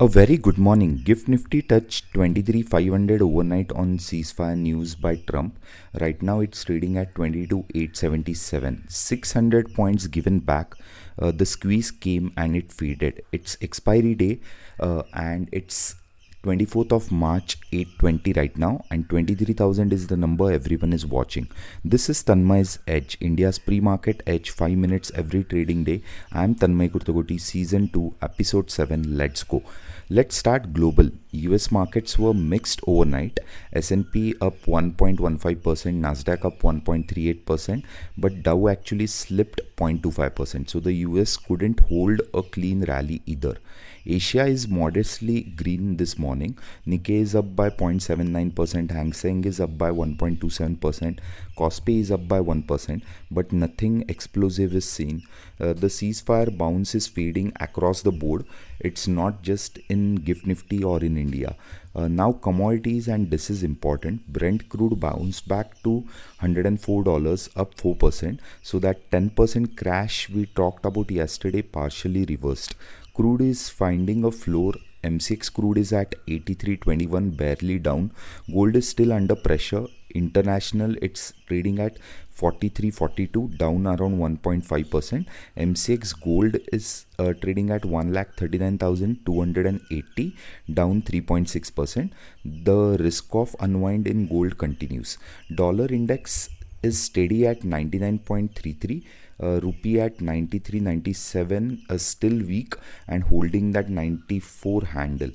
A very good morning. Gift Nifty touched 23,500 overnight on ceasefire news by Trump. Right now it's trading at 22,877. 600 points given back. The squeeze came and it faded. It's expiry day and it's 24th of March 8:20 right now, and 23,000 is the number everyone is watching. This is Tanmay's Edge, India's pre-market edge, 5 minutes every trading day. I am Tanmay Kurtagoti, season 2, episode 7. Let's go. Let's start global. US markets were mixed overnight. S&P up 1.15%, Nasdaq up 1.38%, but Dow actually slipped 0.25%. So the US couldn't hold a clean rally either. Asia is modestly green this morning. Nikkei is up by 0.79%, Hang Seng is up by 1.27%, Kospi is up by 1%, but nothing explosive is seen. The ceasefire bounce is fading across the board. It's not just in Gift Nifty or in India. Now commodities, and this is important. Brent crude bounced back to $104, up 4%. So that 10% crash we talked about yesterday partially reversed. Crude is finding a floor. MCX crude is at 83.21, barely down. Gold is still under pressure. International, it's trading at 43.42, down around 1.5%. MCX gold is trading at 1,39,280, down 3.6%. The risk of unwind in gold continues. Dollar index is steady at 99.33. Rupee at 93.97, still weak and holding that 94 handle.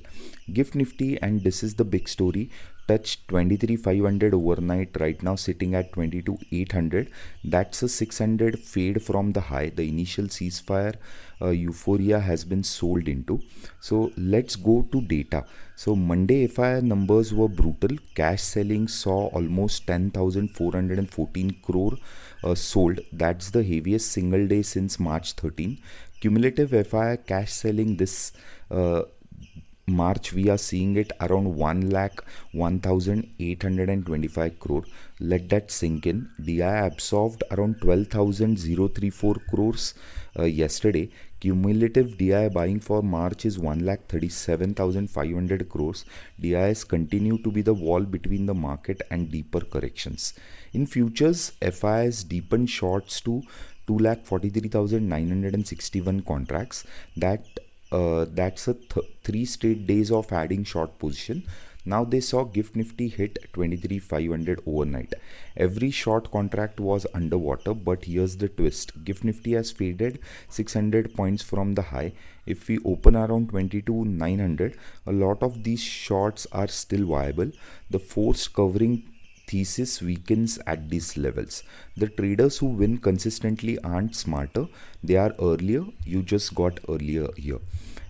Gift Nifty, and this is the big story, touched 23,500 overnight, right now sitting at 22,800. That's a 600 fade from the high. The initial ceasefire euphoria has been sold into. So let's go to data. So Monday FIR numbers were brutal. Cash selling saw almost 10,414 crore sold. That's the heaviest single day since March 13. Cumulative FIR cash selling this March, we are seeing it around 1,01,825 crore. Let that sink in. DI absorbed around 12,034 crores yesterday. Cumulative DI buying for March is 1,37,500 crores. DIs continue to be the wall between the market and deeper corrections. In futures, FIs deepened shorts to 2,43,961 contracts. That's a 3 straight days of adding short position. Now they saw Gift Nifty hit 23,500 overnight. Every short contract was underwater, but here's the twist. Gift Nifty has faded 600 points from the high. If we open around 22,900, a lot of these shorts are still viable. The forced covering thesis weakens at these levels. The traders who win consistently aren't smarter, they are earlier. You just got earlier here.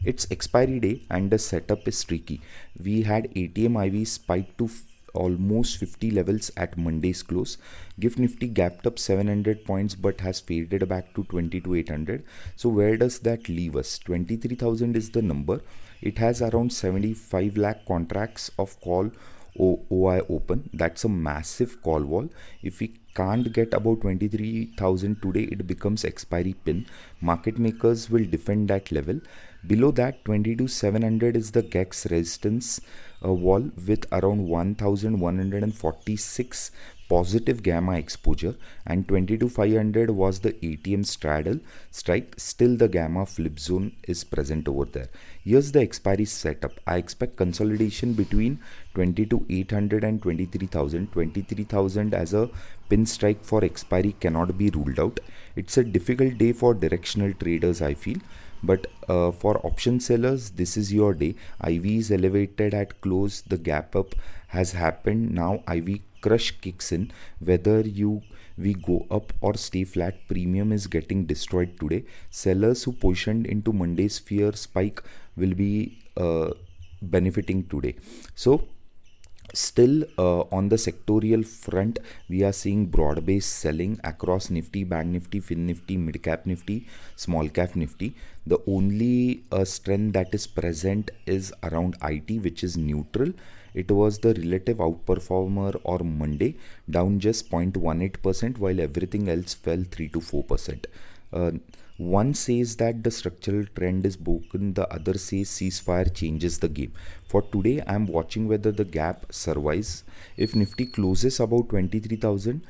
It's expiry day and the setup is tricky. We had ATM IV spike to almost 50 levels at Monday's close. Gift Nifty gapped up 700 points but has faded back to 22,800. So where does that leave us? 23,000 is the number. It has around 75 lakh contracts of call OI open. That's a massive call wall. If we can't get about 23,000 today, it becomes expiry pin. Market makers will defend that level. Below that, 22,700 is the GEX resistance wall with around 1,146 positive gamma exposure, and 22,500 was the ATM straddle strike. Still the gamma flip zone is present over there. Here's the expiry setup. I expect consolidation between 22,800 and 23,000. 23,000 as a pin strike for expiry cannot be ruled out. It's a difficult day for directional traders, I feel. But for option sellers, this is your day. IV is elevated at close. The gap up has happened. Now IV crush kicks in. Whether we go up or stay flat, premium is getting destroyed today. Sellers who positioned into Monday's fear spike will be benefiting today. So still on the sectorial front, we are seeing broad-based selling across Nifty, Bank Nifty, Fin Nifty, Mid Cap Nifty, Small Cap Nifty. The only strength that is present is around IT, which is neutral. It was the relative outperformer or Monday, down just 0.18%, while everything else fell 3 to 4%. One says that the structural trend is broken, the other says ceasefire changes the game. For today, I am watching whether the gap survives. If Nifty closes about 23,000,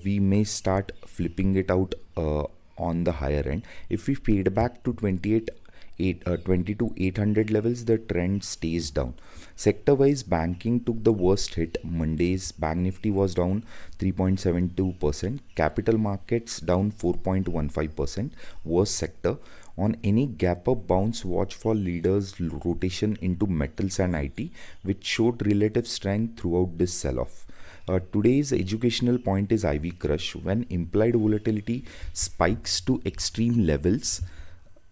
we may start flipping it out on the higher end. If we fade back to 22,800 levels, the trend stays down. Sector wise, banking took the worst hit. Monday's Bank Nifty was down 3.72%, capital markets down 4.15%, worst sector. On any gap up bounce, watch for leaders' rotation into metals and IT, which showed relative strength throughout this sell off. Today's educational point is IV crush. When implied volatility spikes to extreme levels,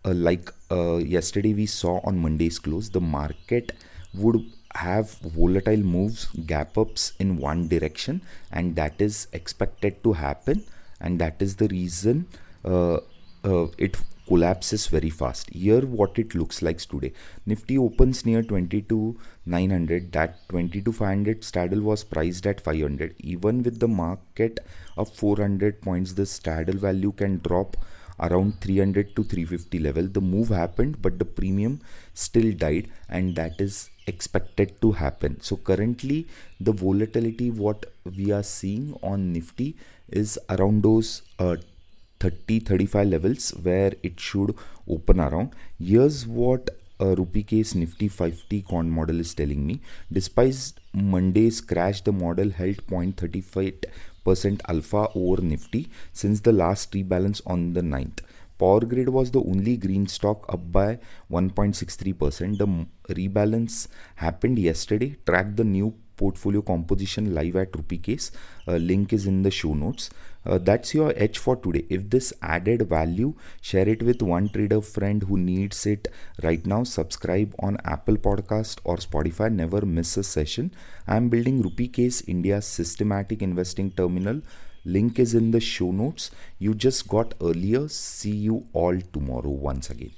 yesterday we saw on Monday's close, the market would have volatile moves, gap ups in one direction, and that is expected to happen, and that is the reason it collapses very fast. Here what it looks like today: Nifty opens near 22,900. That 22,500 straddle was priced at 500. Even with the market of 400 points, the straddle value can drop around 300 to 350 level. The move happened, but the premium still died, and that is expected to happen. So currently the volatility what we are seeing on Nifty is around those 30-35 levels where it should open around. Here's what rupee case Nifty 50 con model is telling me. Despite Monday's crash, the model held 0.35% alpha over Nifty since the last rebalance on the 9th. Power Grid was the only green stock, up by 1.63%. The rebalance happened yesterday. Track the new portfolio composition live at rupee case. Link is in the show notes. That's your edge for today. If this added value, share it with one trader friend who needs it right now. Subscribe on Apple Podcast or Spotify. Never miss a session. I'm building rupee case, India's systematic investing terminal. Link is in the show notes. You just got earlier. See you all tomorrow once again.